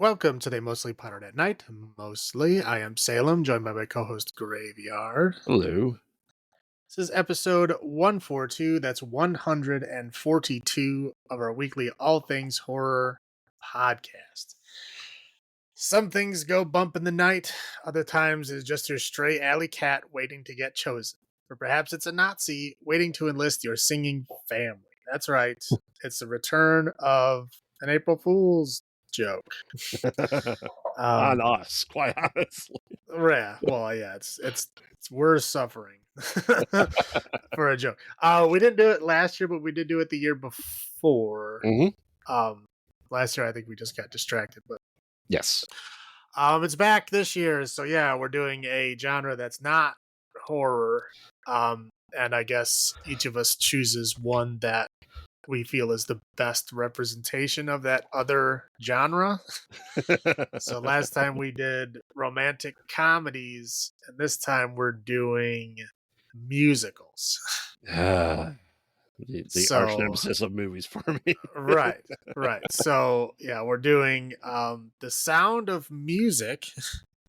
Welcome to the Mostly Pottered at Night. Mostly, I am Salem, joined by my co-host Graveyard. Hello. This is episode 142. That's 142 of our weekly All Things Horror podcast. Some things go bump in the night. Other times it's just your stray alley cat waiting to get chosen. Or perhaps it's a Nazi waiting to enlist your singing family. That's right. It's the return of an April Fool's joke. On Um, us, quite honestly. Yeah, well, yeah, it's we're suffering for a joke. We didn't do it last year, but we did do it the year before. hmm Um, Last year I think we just got distracted, but Yes. it's back this year. So yeah, we're doing a genre that's not horror. And I guess each of us chooses one that we feel is the best representation of that other genre. So last time we did romantic comedies, and this time we're doing musicals. Ah, the arch So nemesis of movies for me. right, right. So yeah, we're doing The Sound of Music.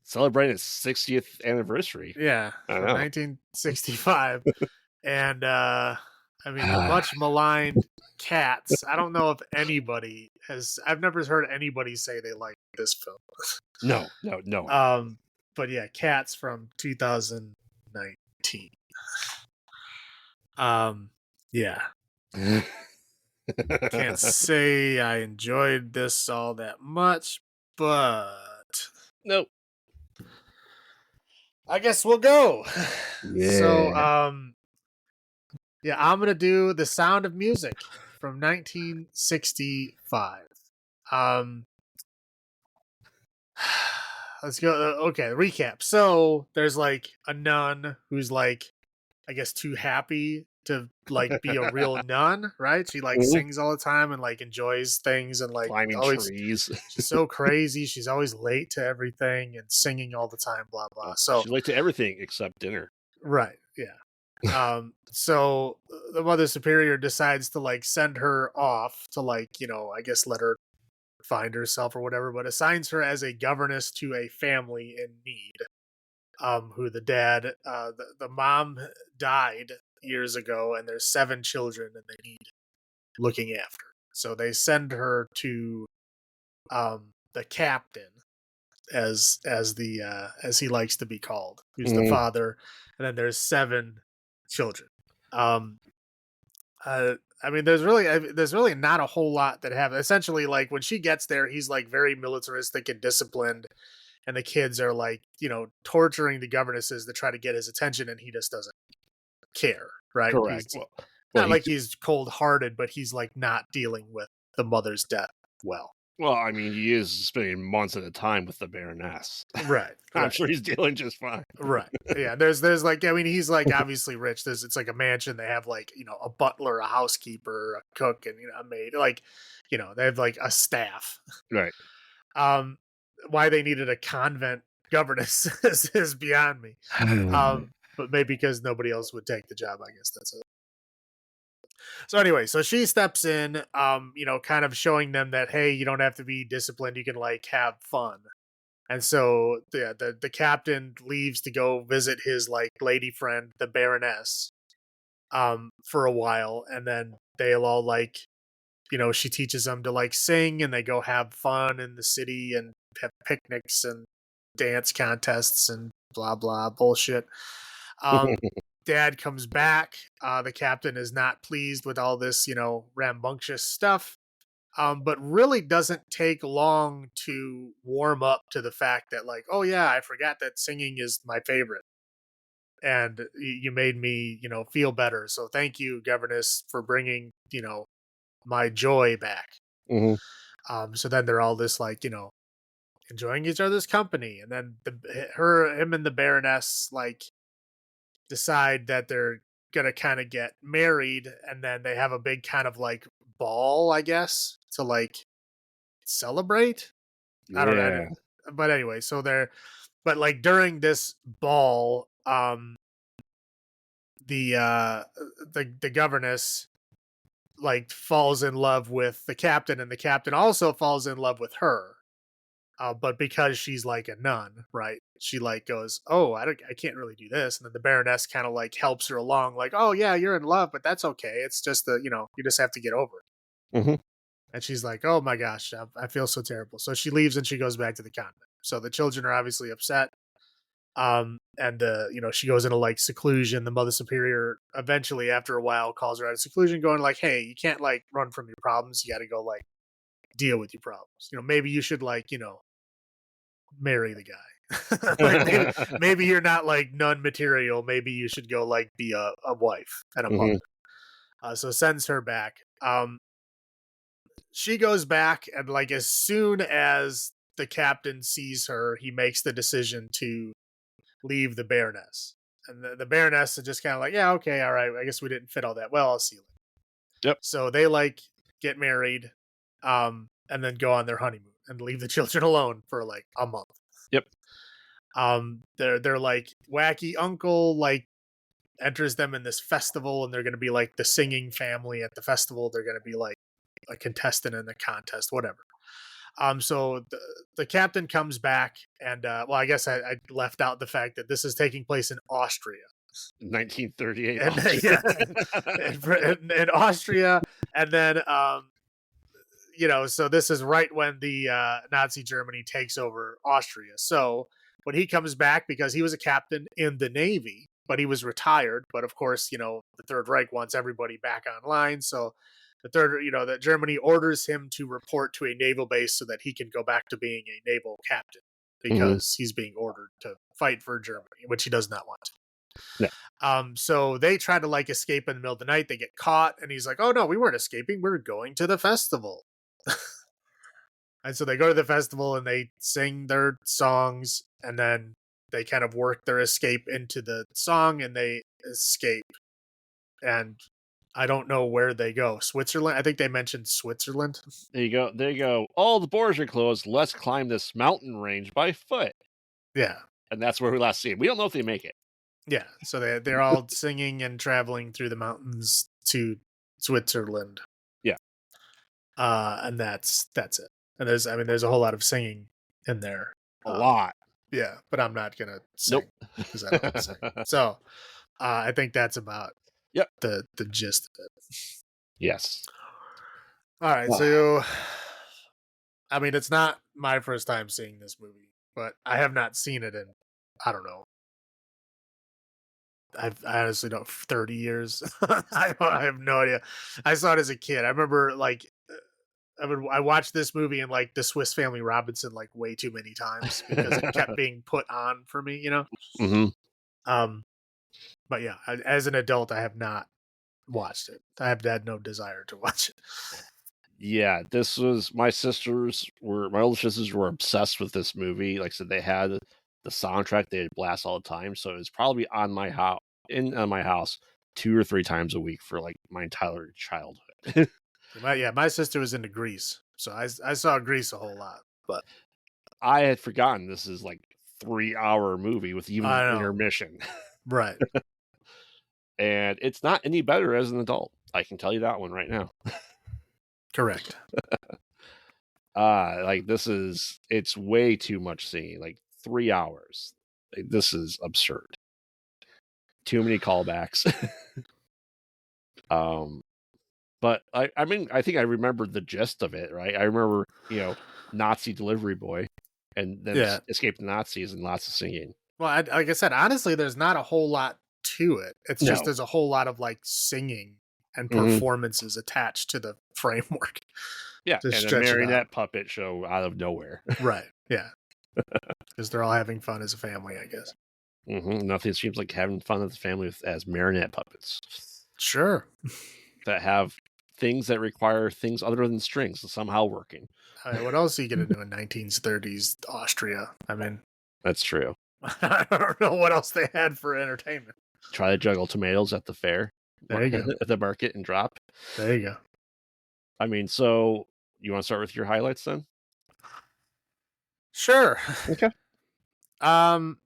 Celebrating its 60th anniversary. Yeah, I from know. 1965. And I mean the Ah, much maligned Cats. I don't know if anybody has I've never heard anybody say they like this film. no, no, no. But yeah, Cats from 2019. Yeah, can't say I enjoyed this all that much, but Nope. I guess we'll go. So, Yeah. yeah, I'm gonna do The Sound of Music from 1965. Um, let's go. Okay, recap. So there's like a nun who's like, I guess, too happy to like be a real nun, right? She like Mhm. sings all the time and like enjoys things and like Climbing always trees. she's so crazy. She's always late to everything and singing all the time, blah blah. So She's late to everything except dinner. right, yeah. So the Mother Superior decides to like send her off to like, I guess let her find herself or whatever, but assigns her as a governess to a family in need. Who the dad, the mom died years ago, and there's 7 children, and they need looking after. So they send her to the captain, as he likes to be called, who's the Mhm. father, and then there's 7 children. Um, uh, I mean, there's really not a whole lot that happens. Essentially, like when she gets there, he's like very militaristic and disciplined, and the kids are like, torturing the governesses to try to get his attention, and he just doesn't care, right? Correct. He's Well, not like he's cold hearted, but he's like not dealing with the mother's death well. I mean, he is spending months at a time with the Baroness. Right, I'm right, sure he's dealing just fine. right. Yeah, there's like, I mean, he's like obviously rich. It's like a mansion. They have like, a butler, a housekeeper, a cook, and a maid. Like, they have like a staff. Right. Um, why they needed a convent governess is beyond me. But maybe because nobody else would take the job. I guess that's it. So anyway, so she steps in, kind of showing them that, hey, you don't have to be disciplined. You can like have fun. And so the captain leaves to go visit his like lady friend, the Baroness, for a while, and then they'll all like, she teaches them to like sing, and they go have fun in the city and have picnics and dance contests and blah blah bullshit. Um, Dad comes back. The captain is not pleased with all this, rambunctious stuff. But really doesn't take long to warm up to the fact that, like, oh yeah, I forgot that singing is my favorite, and you made me, feel better. So thank you, governess, for bringing, my joy back. Mhm. So then they're all this like, enjoying each other's company, and then him and the Baroness like decide that they're gonna kind of get married, and then they have a big kind of like ball, I guess, to like celebrate. I don't know, Yeah. but anyway, but like during this ball, the the governess like falls in love with the captain, and the captain also falls in love with her. But because she's like a nun, right? She like goes, "Oh, I can't really do this." And then the Baroness kind of like helps her along, like, "Oh yeah, you're in love, but that's okay. It's just you just have to get over it." Hmm. And she's like, "Oh my gosh, I feel so terrible." So she leaves and she goes back to the convent. So the children are obviously upset. And she goes into like seclusion. The Mother Superior eventually, after a while, calls her out of seclusion, going like, "Hey, you can't like run from your problems. You got to go like deal with your problems. Maybe you should like marry the guy. Like maybe you're not like nun material. Maybe you should go like be a wife and a mother." Hmm. So sends her back. She goes back, and like as soon as the captain sees her, he makes the decision to leave the Baroness. And the Baroness is just kind of like, "Yeah, okay, all right. I guess we didn't fit all that well. I'll see you later." Yep. So they like get married, and then go on their honeymoon and leave the children alone for like a month. Yep. They're like wacky uncle like enters them in this festival, and they're going to be like the singing family at the festival. They're going to be like a contestant in the contest, whatever. So the captain comes back, and well, I guess I left out the fact that this is taking place in Austria, 1938 and Austria. yeah, in Austria, and then so this is right when the Nazi Germany takes over Austria. So when he comes back, because he was a captain in the Navy, but he was retired. But of course, the Third Reich wants everybody back online. So that Germany orders him to report to a naval base so that he can go back to being a naval captain Hmm. because he's being ordered to fight for Germany, which he does not want to. No. So they try to like escape in the middle of the night. They get caught, and he's like, "Oh no, we weren't escaping. We are going to the festival." And so they go to the festival and they sing their songs, and then they kind of work their escape into the song, and they escape. And I don't know where they go. Switzerland? I think they mentioned Switzerland. There you go. There you go. All the borders are closed. Let's climb this mountain range by foot. Yeah. And that's where we last see it. We don't know if they make it. Yeah. So they're all singing and traveling through the mountains to Switzerland. Yeah. And that's it. And there's a whole lot of singing in there. A lot. Yeah, but I'm not gonna Nope. sing because I don't sing. So I think that's about Yep. the gist of it. Yes. All right, Ah, so it's not my first time seeing this movie, but I have not seen it in I don't know. I honestly don't 30 years. I have no idea. I saw it as a kid. I remember like I watched this movie and like the Swiss Family Robinson like way too many times because it kept being put on for me. mhm. Um, but yeah, as an adult, I have not watched it. I have had no desire to watch it. Yeah, this was my older sisters were obsessed with this movie. Like I said, they had the soundtrack they'd blast all the time. So it was probably on my house 2 or 3 times a week for like my entire childhood. My sister was into Grease, so I saw Grease a whole lot. But I had forgotten this is like 3 hour movie with I even know, intermission. right? And it's not any better as an adult. I can tell you that one right now. Correct. Like it's way too much singing. Like 3 hours. Like, this is absurd. Too many callbacks. um, but I think I remembered the gist of it, right? I remember, Nazi delivery boy, and them Yeah. escape the Nazis and lots of singing. Well, like I said, honestly, there's not a whole lot to it. It's just No. there's a whole lot of like singing and Hmm. performances attached to the framework Yeah, to and a stretch it out. marionette puppet show out of nowhere. Right. Yeah. Because they're all having fun as a family, I guess. Nothing seems like having fun with the family as marionette puppets Sure. that have things that require things other than strings somehow working. What else are you gonna do in 1930s Austria? That's true. I don't know what else they had for entertainment. Try to juggle tomatoes at the fair, There you go. at the market, and drop. There you go. So you want to start with your highlights then? Sure. Okay. Um,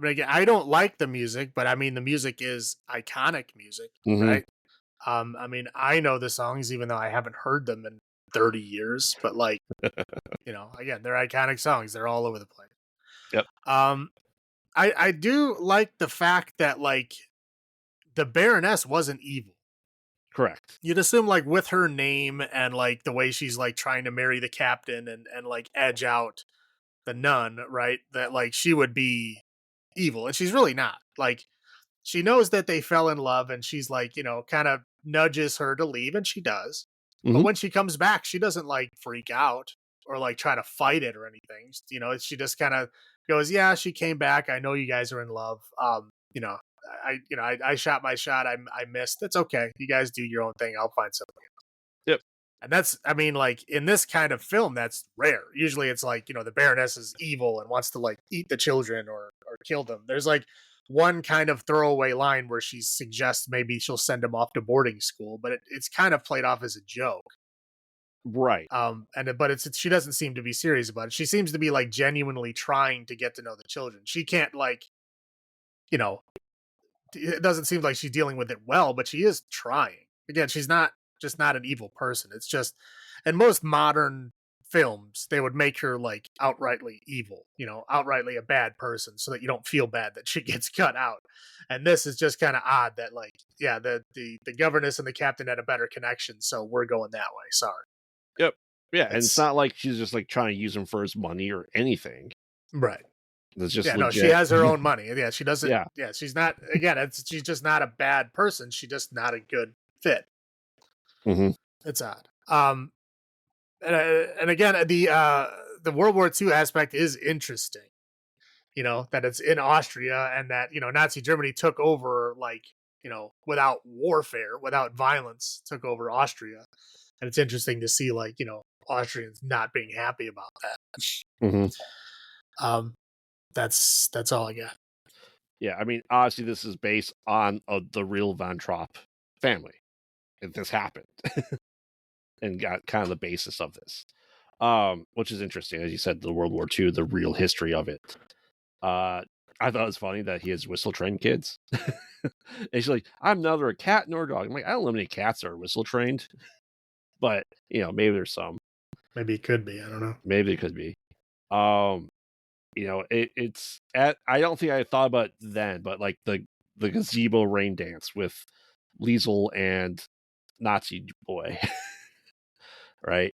again, I don't like the music, but the music is iconic music, Hmm. right? I know the songs even though I haven't heard them in 30 years, but like, again, they're iconic songs. They're all over the place. Yep. Um, I do like the fact that like the Baroness wasn't evil. Correct. You'd assume like with her name and like the way she's like trying to marry the captain and like edge out the nun, right? That like she would be evil, and she's really not. Like she knows that they fell in love, and she's like, kind of nudges her to leave, and she does. But Hmm. when she comes back, she doesn't like freak out or like try to fight it or anything. She just kind of goes, "Yeah, she came back. I know you guys are in love. I shot my shot. I missed. It's okay. You guys do your own thing. I'll find something." Yep. And I mean, like in this kind of film, that's rare. Usually it's like, the Baroness is evil and wants to like eat the children or kill them. There's like one kind of throwaway line where she suggests maybe she'll send him off to boarding school, but it's kind of played off as a joke. Right. But she doesn't seem to be serious about it. She seems to be like genuinely trying to get to know the children. She can't like, you know, it doesn't seem like she's dealing with it well, but she is trying. Again, she's not an evil person. It's just in most modern films, they would make her like outrightly evil, outrightly a bad person so that you don't feel bad that she gets cut out. And this is just kind of odd that like, yeah, the governess and the captain had a better connection, so we're going that way. Sorry. Yep. Yeah, and it's It's not like she's just like trying to use him for his money or anything. right. It's just Yeah, no, she legit. has her own money. Yeah, she doesn't. Yeah. Yeah, she's not. Again, she's just not a bad person. She's just not a good fit. Hmm. It's odd. And again, the World War II aspect is interesting. That it's in Austria and that Nazi Germany took over like without warfare, without violence, took over Austria, and it's interesting to see like Austrians not being happy about that. Hmm. Um, that's all I got. Yeah, I mean, obviously, this is based on the real Von Trapp family. If this happened, and got kind of the basis of this, which is interesting, as you said, the World War II, the real history of it. I thought it was funny that he has whistle trained kids. And she's like, "I'm neither a cat nor a dog." I'm like, I don't know how many cats are whistle trained, but maybe there's some. Maybe it could be. I don't know. Maybe it could be. Um, it's at. I don't think I thought about it then, but like the gazebo rain dance with Liesel and Nazi boy, right?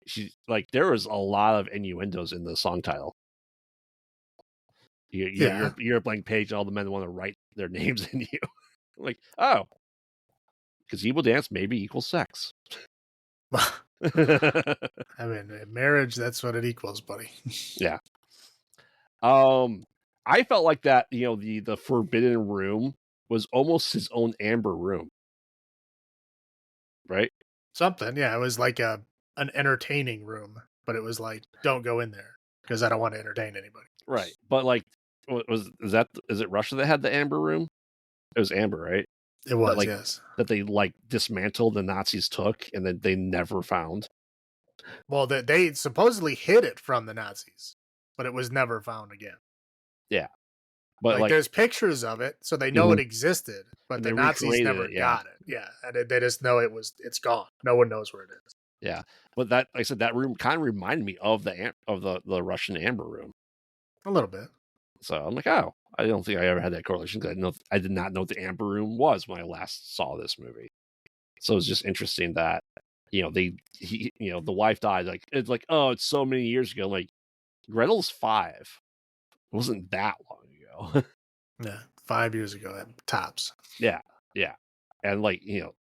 She's like, there was a lot of innuendos in the song title. Yeah. You're a blank page, and all the men want to write their names in you. Like, oh, gazebo dance maybe equals sex. I mean, in marriage, that's what it equals, buddy. Yeah. I felt like that. The forbidden room was almost his own amber room, right? Something. Yeah, it was like an entertaining room, but it was like, don't go in there because I don't want to entertain anybody. Right. But like, is it Russia that had the amber room? It was amber, right? It That was, like yes. that they like dismantled, the Nazis took, and then they never found. Well, they supposedly hid it from the Nazis, but it was never found again. Yeah. But Like, like, there's pictures of it, so they know it mhm, existed, but and the they Nazis recreated never it. Yeah. got it. Yeah, and they just know it's gone. No one knows where it is. Yeah. But that, like I said, that room kind of reminded me of the Russian amber room. A little bit. So I'm like, oh, I don't think I ever had that correlation because I did not know what the amber room was when I last saw this movie. So it's just interesting that the wife died. Like, it's like, oh, it's so many years ago. Like, Gretel's 5. It wasn't that long ago. Yeah, 5 years ago at tops. Yeah, yeah. And like,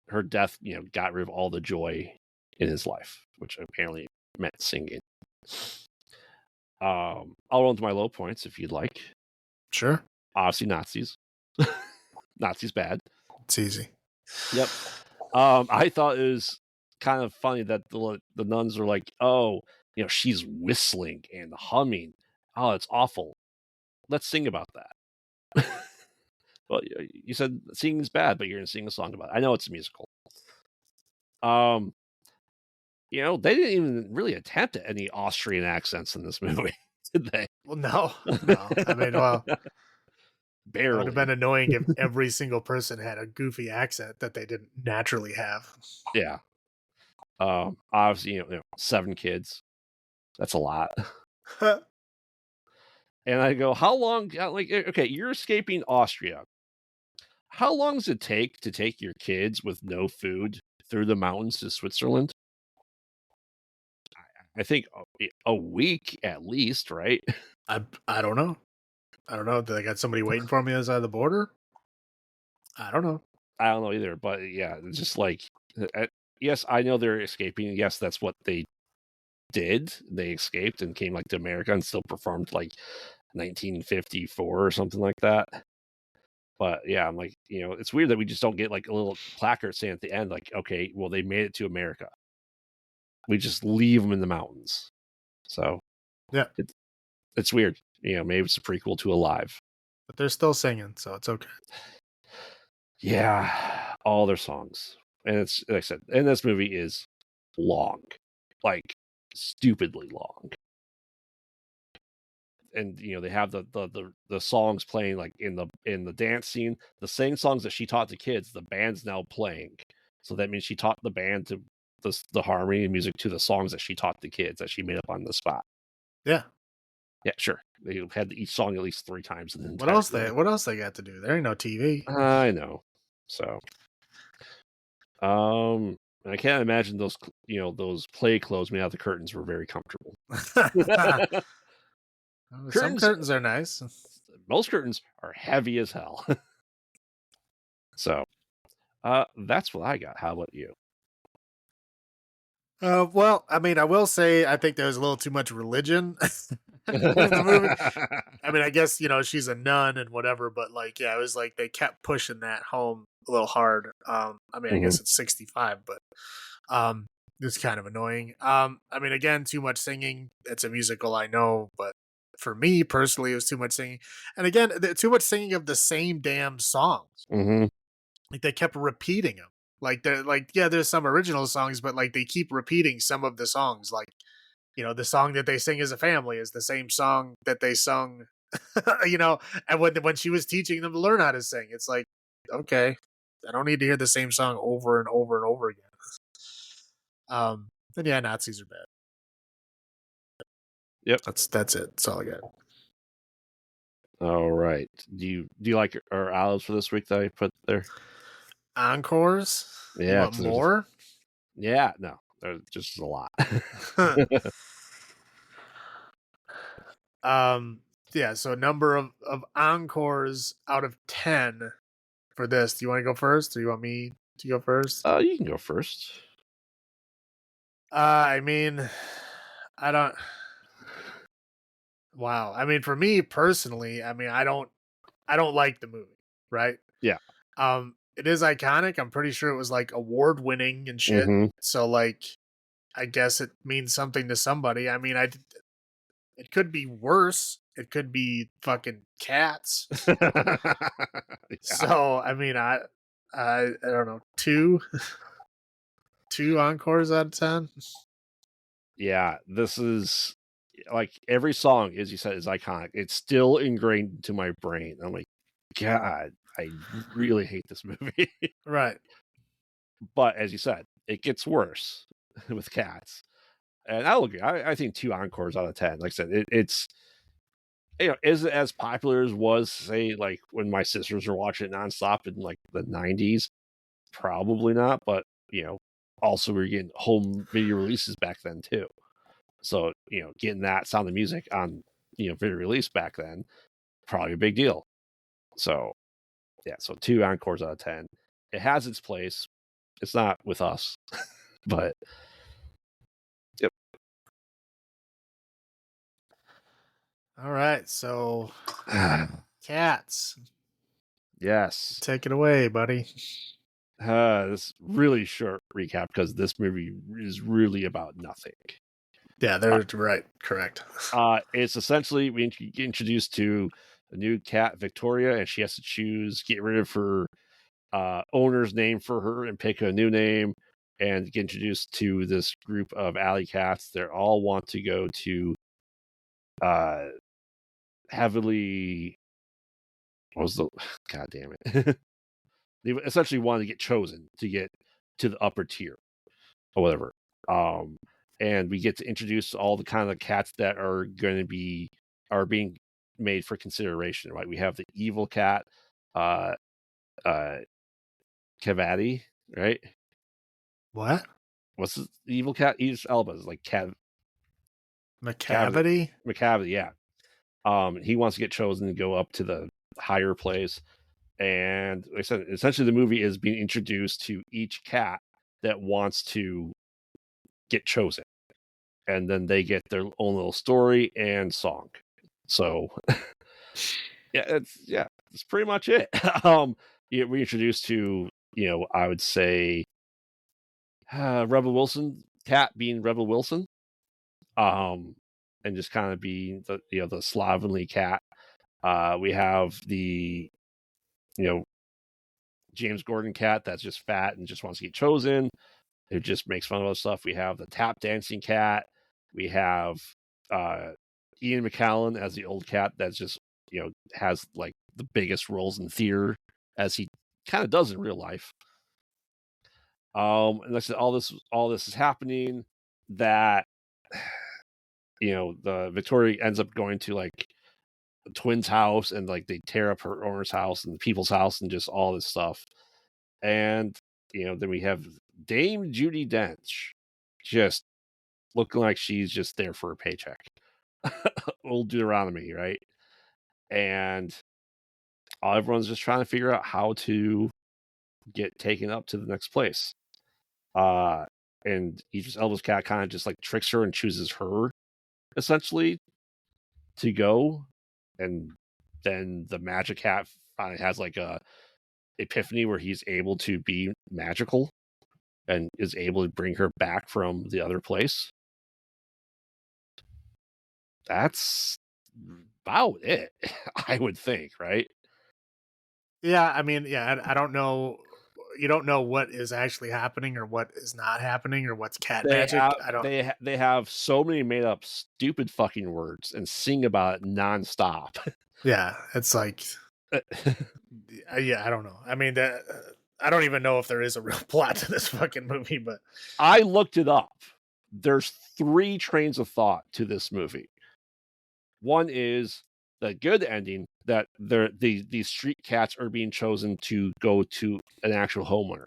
her death, got rid of all the joy in his life, which apparently meant singing. I'll run to my low points if you'd like. Sure, Obviously, Nazis. Nazis bad. it's easy. Yep. I thought it was kind of funny that the nuns are like, oh, she's whistling and humming. Oh, it's awful. Let's sing about that. Well, you said singing's bad, but you're gonna sing a song about it. I know it's a musical. They didn't even really attempt at any Austrian accents in this movie, did they? Well, no, no. I mean, well, that would have Barely. been annoying if every single person had a goofy accent that they didn't naturally have. Yeah. Obviously, 7 kids. That's a lot. And I go, "How long" okay, you're escaping Austria. How long does it take to take your kids with no food through the mountains to Switzerland? I think a week at least, right? I don't know. I don't know. Did I got somebody waiting for me outside the border? I don't know. I don't know either, but yeah, it's just like, yes, I know they're escaping. Yes, that's what they did. They escaped and came like to America and still performed like 1954 or something like that. But yeah, I'm like, it's weird that we just don't get like a little placard saying at the end, like, okay, well, they made it to America. We just leave them in the mountains. So Yeah, it's weird. Maybe it's a prequel to Alive. but they're still singing, so it's okay. Yeah, all their songs. And it's like I said, and this movie is long, like stupidly long. And they have the songs playing like in the dance scene, the same songs that she taught the kids, the band's now playing. So that means she taught the band to the harmony and music to the songs that she taught the kids that she made up on the spot. Yeah. Yeah, sure. They had each song at least 3 times in the What entire else movie. they got to do? There ain't no TV. I know. So, I can't imagine those play clothes made out of the curtains were very comfortable. Some Curtains, curtains are nice. most curtains are heavy as hell. So, that's what I got. How about you? Well, I mean, I will say I think there's a little too much religion in the movie. I mean, I guess, she's a nun and whatever, but like, yeah, it was like they kept pushing that home a little hard. I mean, I Mhm, guess it's 65, but um it's kind of annoying. I mean, again, too much singing. It's a musical, I know, but for me personally, it was too much singing. And again, too much singing of the same damn songs. mhm. Like they kept repeating them. Like they're like, yeah, there's some original songs, but like they keep repeating some of the songs. Like, the song that they sing as a family is the same song that they sung, you know, and when she was teaching them to learn how to sing, it's like, okay, I don't need to hear the same song over and over and over again. And yeah, Nazis are bad. Yep. That's it. That's all I got. All right. Do you like our olives for this week that I put there? Encores? You Yeah, want 'cause there's more? yeah, no, there's just a lot. um, yeah. So number of encores out of 10 for this. Do you want to go first, or you want me to go first? You can go first. I mean, I don't. Wow. I mean, for me personally, I mean, I don't like the movie, right? Yeah. It is iconic. I'm pretty sure it was like award winning and shit. Mhm. So like, I guess it means something to somebody. I mean, it could be worse. It could be fucking cats. Yeah. So I mean, I don't know, two encores out of 10. Yeah, this is like every song, as you said, is iconic. It's still ingrained into my brain. I'm like, God, I really hate this movie. Right. But as you said, it gets worse with cats. And I'll agree. I think 2 encores out of 10. Like I said, it's is it as popular as was, say, like when my sisters were watching it nonstop in like the 90s? Probably not, but also we are getting home video releases back then too. So, getting that Sound of Music on, video release back then, probably a big deal. So, yeah, so 2 encores out of 10. It has its place. It's not with us, but yep. All right. So cats, Yes. take it away, buddy. This really short recap because this movie is really about nothing. Yeah, they're right. Correct. It's essentially we get introduced to a new cat, Victoria, and she has to get rid of her owner's name for her and pick a new name and get introduced to this group of alley cats. They all want to go to uh heavily what was the god damn it. They essentially wanted to get chosen to get to the upper tier or whatever. Um, and we get to introduce all the kind of cats that are are being made for consideration, right? We have the evil cat, uh, uh, Cavati, right? What? What's the evil cat? Idris Elba is like Cavity, McCavity? McCavity, yeah. He wants to get chosen to go up to the higher place. And like I said, essentially the movie is being introduced to each cat that wants to get chosen. And then they get their own little story and song. So that's pretty much it. We introduced to, I would say Rebel Wilson, cat being Rebel Wilson. And just kind of being the slovenly cat. We have the you know James Gordon cat that's just fat and just wants to get chosen, who just makes fun of other stuff. We have the tap dancing cat. We have uh, Ian McKellen as the old cat that's just has like the biggest roles in theater, as he kind of does in real life. And like I said, all this is happening that the Victoria ends up going to like the twins' house, and like they tear up her owner's house and the people's house and just all this stuff. And then we have Dame Judi Dench just looking like she's just there for a paycheck. Old Deuteronomy, right? And everyone's just trying to figure out how to get taken up to the next place. And Idris Elba's cat kind of just like tricks her and chooses her essentially to go. And then the magic hat finally has like a epiphany where he's able to be magical and is able to bring her back from the other place. That's about it, I would think, right? Yeah, I mean, yeah, I don't know. You don't know what is actually happening or what is not happening or what's cat They magic. have I don't. they have so many made up stupid fucking words and sing about it nonstop. Yeah, it's like, yeah, I don't know. I mean, I don't even know if there is a real plot to this fucking movie, but I looked it up. There's 3 trains of thought to this movie. One is the good ending, that these street cats are being chosen to go to an actual homeowner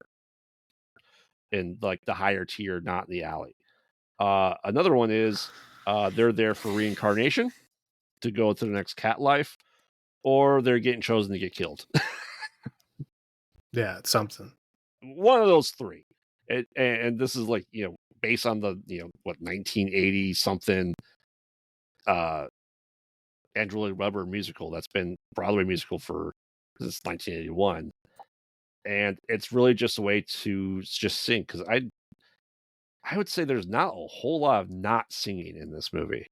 in like the higher tier, not in the alley. Another one is they're there for reincarnation to go to the next cat life, or they're getting chosen to get killed. yeah, it's something. One of those 3. And this is like, based on the, 1980 something Andrew Lloyd Webber musical that's been Broadway musical since 1981. And it's really just a way to just sing, because I would say there's not a whole lot of not singing in this movie.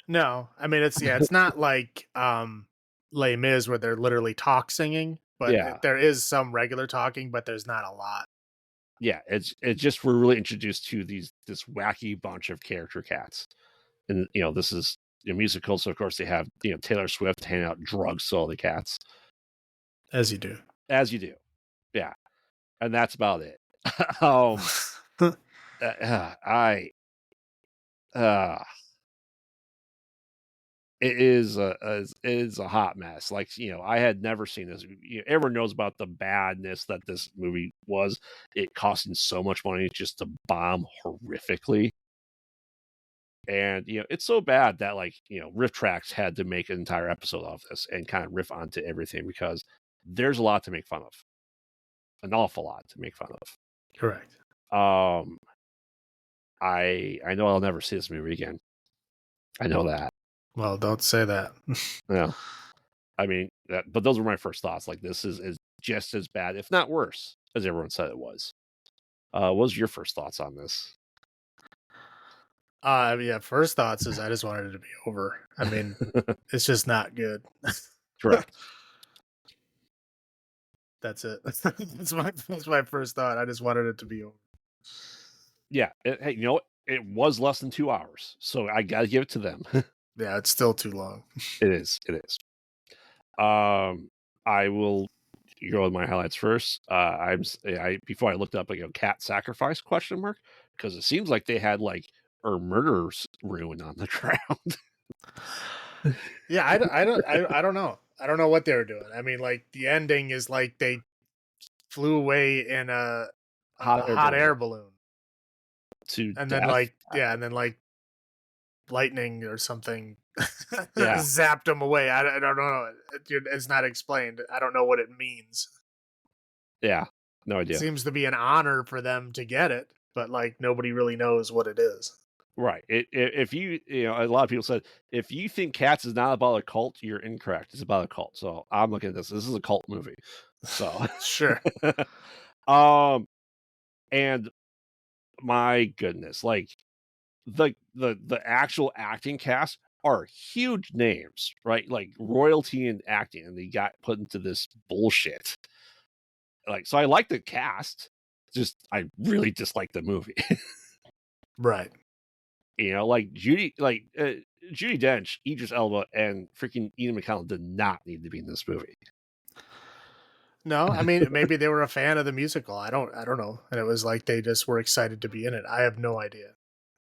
No, I mean it's not like Les Mis where they're literally talk singing, but Yeah. there is some regular talking, but there's not a lot. Yeah, it's just we're really introduced to this wacky bunch of character cats. And this is a musical, so of course they have Taylor Swift handing out drugs to all the cats. As you do. As you do. Yeah. And that's about it. um I it is a hot mess. Like, I had never seen this. Everyone knows about the badness that this movie was. It costing so much money just to bomb horrifically. And it's so bad that like Riff Tracks had to make an entire episode of this and kind of riff onto everything, because there's a lot to make fun of, an awful lot to make fun of. Correct. I know I'll never see this movie again. I know that. Well, don't say that. Yeah, I mean but those were my first thoughts. Like, this is just as bad, if not worse, as everyone said it was. What was your first thoughts on this? Yeah, first thoughts is I just wanted it to be over. I mean, it's just not good. Correct. That's it. That's my first thought. I just wanted it to be over. Yeah. Hey, it was less than 2 hours, so I gotta give it to them. Yeah, it's still too long. It is. I will you go with my highlights first. I before I looked up, like, cat sacrifice question mark, because it seems like they had like a murderer's ruin on the ground. Yeah, I don't know. I don't know what they were doing. I mean, like the ending is like they flew away in Hot a air hot balloon air balloon, to and then death. like yeah, and then like lightning or something Yeah, zapped them away. I don't know. It's not explained. I don't know what it means. yeah, no It idea. seems to be an honor for them to get it, but like nobody really knows what it is. Right. If you know, a lot of people said if you think Cats is not about a cult, you're incorrect. It's about a cult. So I'm looking at this. This is a cult movie. So, Sure. um, and my goodness, like the actual acting cast are huge names, right? Like royalty in acting, and they got put into this bullshit. Like, so I like the cast, just I really dislike the movie. Right. Like Judy Dench, Idris Elba, and freaking Ian McKellen did not need to be in this movie. No, I mean maybe they were a fan of the musical. I don't know. And it was like they just were excited to be in it. I have no idea.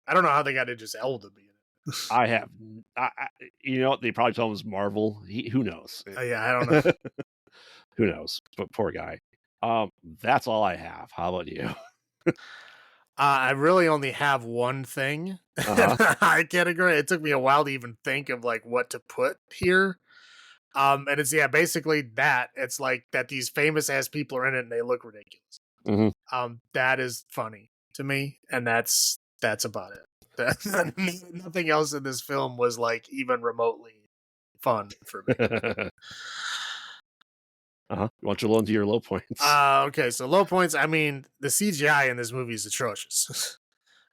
I don't know how they got Idris Elba to be in it. I have, they probably told him it was Marvel. Who knows? Yeah, I don't know. Who knows? But poor guy. That's all I have. How about you? I really only have one thing. Uh huh. I can't agree. It took me a while to even think of like what to put here. And it's yeah, basically that. It's like that these famous ass people are in it and they look ridiculous. Hmm. That is funny to me, and that's about it. Nothing else in this film was like even remotely fun for me. Uh-huh. Why don't you loan to your low points? Okay, so low points. I mean, the CGI in this movie is atrocious.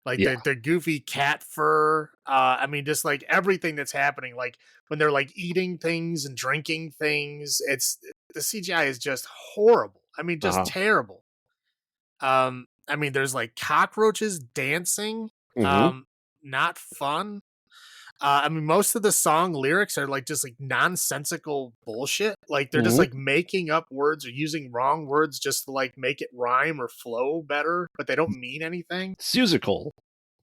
Like Yeah. the goofy cat fur. I mean, just like everything that's happening, like when they're like eating things and drinking things, it's the CGI is just horrible. I mean, just Uh-huh. terrible. I mean, there's like cockroaches dancing. Mhm. Um, Not fun. I mean, most of the song lyrics are like just like nonsensical bullshit. Like they're just Mhm. like making up words or using wrong words just to like make it rhyme or flow better, but they don't mean anything. Susical.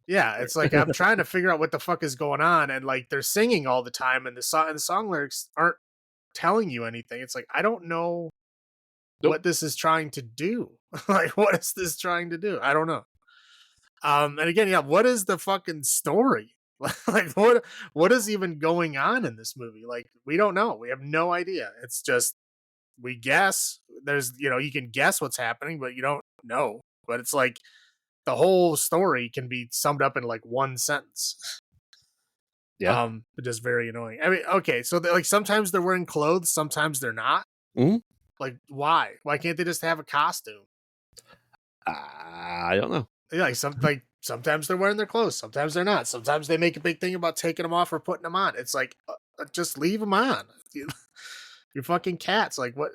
Yeah, it's like I'm trying to figure out what the fuck is going on, and like they're singing all the time, and the song lyrics aren't telling you anything. It's like I don't know Nope. what this is trying to do. Like, what is this trying to do? I don't know. And again, yeah, what is the fucking story? Like, what is even going on in this movie? Like, we don't know. We have no idea. It's just we guess. There's, you can guess what's happening, but you don't know. But it's like the whole story can be summed up in like one sentence. Yeah. Just very annoying. I mean, okay, so like sometimes they're wearing clothes, sometimes they're not. Mhm. Like, why? Why can't they just have a costume? I don't know. Yeah, like sometimes they're wearing their clothes, sometimes they're not. Sometimes they make a big thing about taking them off or putting them on. It's like just leave them on. You're fucking cats. Like what?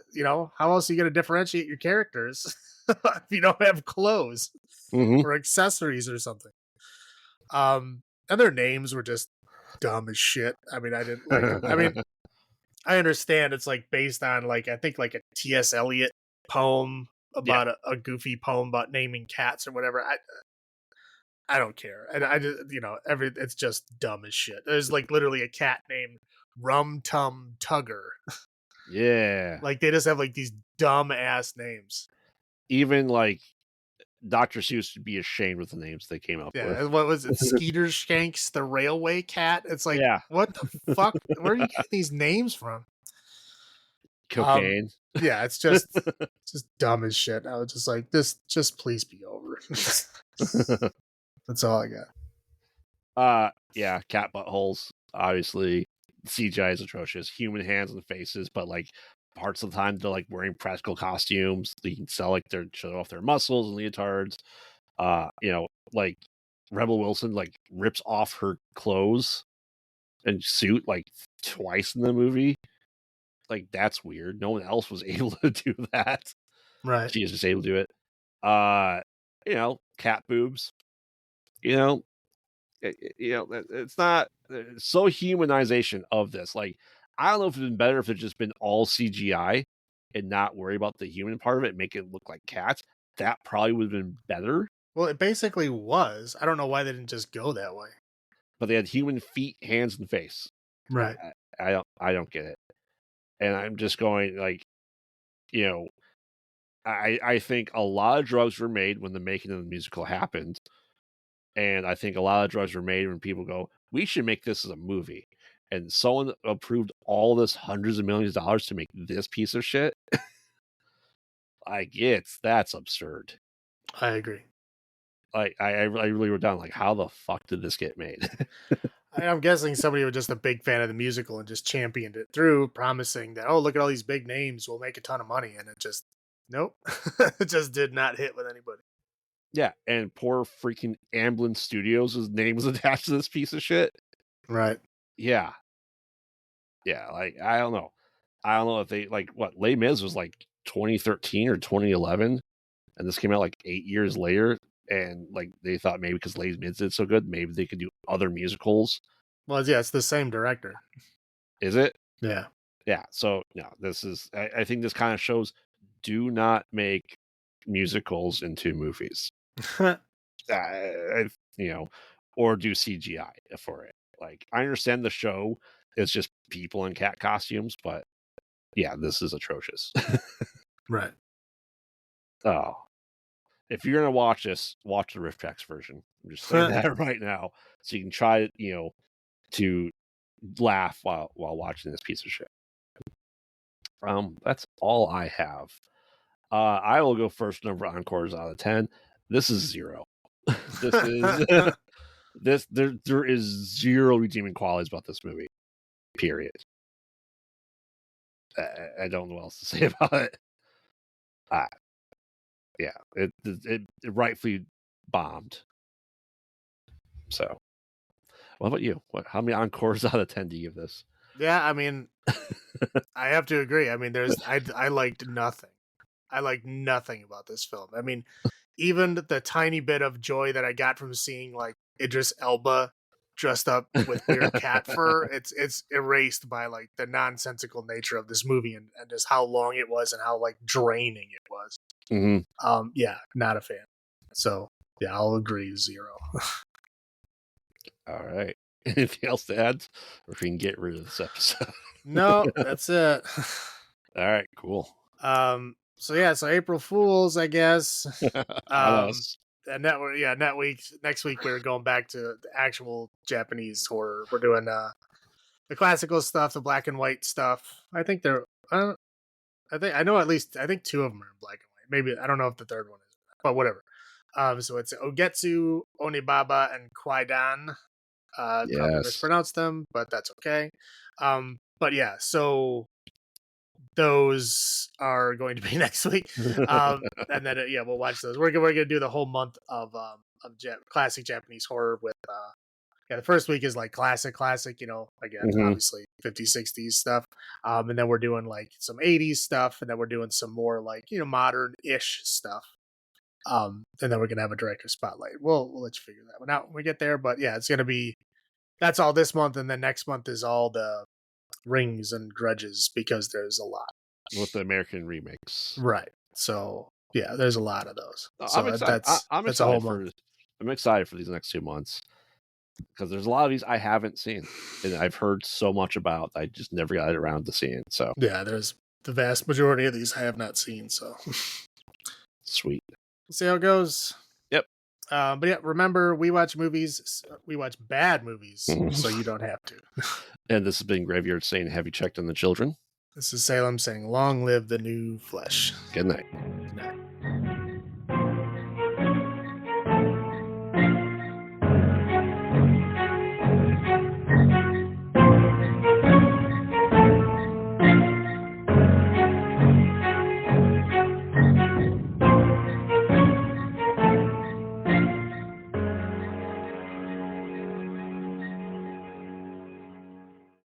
How else are you gonna differentiate your characters if you don't have clothes Mhm. or accessories or something? And their names were just dumb as shit. I mean, I didn't like. I mean, I understand it's like based on like I think like a T.S. Eliot poem Yeah. about a goofy poem about naming cats or whatever. I don't care. And I just it's just dumb as shit. There's like literally a cat named Rum Tum Tugger. Yeah. Like they just have like these dumb ass names. Even, like, Dr. Seuss would be ashamed with the names they came up Yeah, with. and what was it? Skeeter Shanks the Railway Cat. It's like Yeah. what the fuck? Where are you getting these names from? Um, Cocaine. yeah, it's just dumb as shit. I was just like, this just please be over. That's all I got. Yeah, cat buttholes, obviously. CGI is atrocious. Human hands and faces, but, like, parts of the time, they're, like, wearing practical costumes. They can sell, like, their show off their muscles and leotards. Like, Rebel Wilson, like, rips off her clothes and suit, like, twice in the movie. Like, that's weird. No one else was able to do that. Right. She is just able to do it. Cat boobs. You know, it's not so humanization of this. Like, I don't know if it'd been better if it just been all CGI, and not worry about the human part of it, make it look like cats, that probably would have been better. Well, it basically was. I don't know why they didn't just go that way. But they had human feet, hands, and face. Right. I don't get it. And I'm just going like, you know, I think a lot of drugs were made when the making of the musical happened. And I think a lot of drugs were made when people go, we should make this as a movie. And someone approved all this hundreds of millions of dollars to make this piece of shit. Like, that's absurd. I agree. Like, I really wrote down, like, how the fuck did this get made? I'm guessing somebody was just a big fan of the musical and just championed it through, promising that, oh, look at all these big names, we'll make a ton of money. And it just, nope, it just did not hit with anybody. Yeah, and poor freaking Amblin Studios' name was attached to this piece of shit. Right. Yeah. Yeah, like, I don't know. I don't know if they like what Les Mis was like 2013 or 2011, and this came out like 8 years later, and like they thought maybe because Les Mis did so good, maybe they could do other musicals. Well, yeah, it's the same director. Is it? Yeah. Yeah. So no, this is. I think this kind of shows: do not make musicals into movies. You know, or do CGI for it. Like I understand the show is just people in cat costumes, but yeah, this is atrocious. Right. Oh, if you're gonna watch this, watch the Riff Tracks version. I'm just saying that right now, so you can try, to laugh while watching this piece of shit. That's all I have. I will go first. Number encores out of 10. This is 0. This is there is 0 redeeming qualities about this movie. Period. I don't know what else to say about it. Yeah, it rightfully bombed. So, what about you? How many encores out of 10 do you give this? Yeah, I mean, I have to agree. I mean, I liked nothing. I liked nothing about this film. I mean, even the tiny bit of joy that I got from seeing like Idris Elba dressed up with weird cat fur, it's erased by like the nonsensical nature of this movie and just how long it was and how like draining it was. Yeah, not a fan. So yeah, I'll agree 0. All right. Anything else to add? Or if we can get rid of this episode. No, that's it. All right, cool. So yeah, so April Fools, I guess. On us. And next week we're going back to the actual Japanese horror. We're doing the classical stuff, the black and white stuff. I think they're I think 2 of them are in black and white. Maybe I don't know if the third one is, but whatever. So it's Ogetsu, Onibaba, and Kwaidan. Probably Yes. mispronounced them, but that's okay. But yeah, so those are going to be next week. And then we'll watch those. We're gonna do the whole month of classic Japanese horror with the first week is like classic, again, obviously 50s, 60s stuff. And then we're doing like some 80s stuff, and then we're doing some more like, modern-ish stuff. And then we're gonna have a director spotlight. We'll let you figure that one out when we get there. But yeah, that's all this month, and then next month is all the Rings and Grudges because there's a lot With the American remakes. right. So yeah, there's a lot of those. So I'm excited. I'm that's a whole excited month. I'm excited for these next 2 months because there's a lot of these I haven't seen and I've heard so much about. I just never got around to seeing. So Yeah, there's the vast majority of these I have not seen. So sweet. we'll see how it goes. Yep. But yeah, remember, we watch bad movies, so you don't have to. And this has been Graveyard saying, have you checked on the children? This is Salem saying, long live the new flesh. Good night.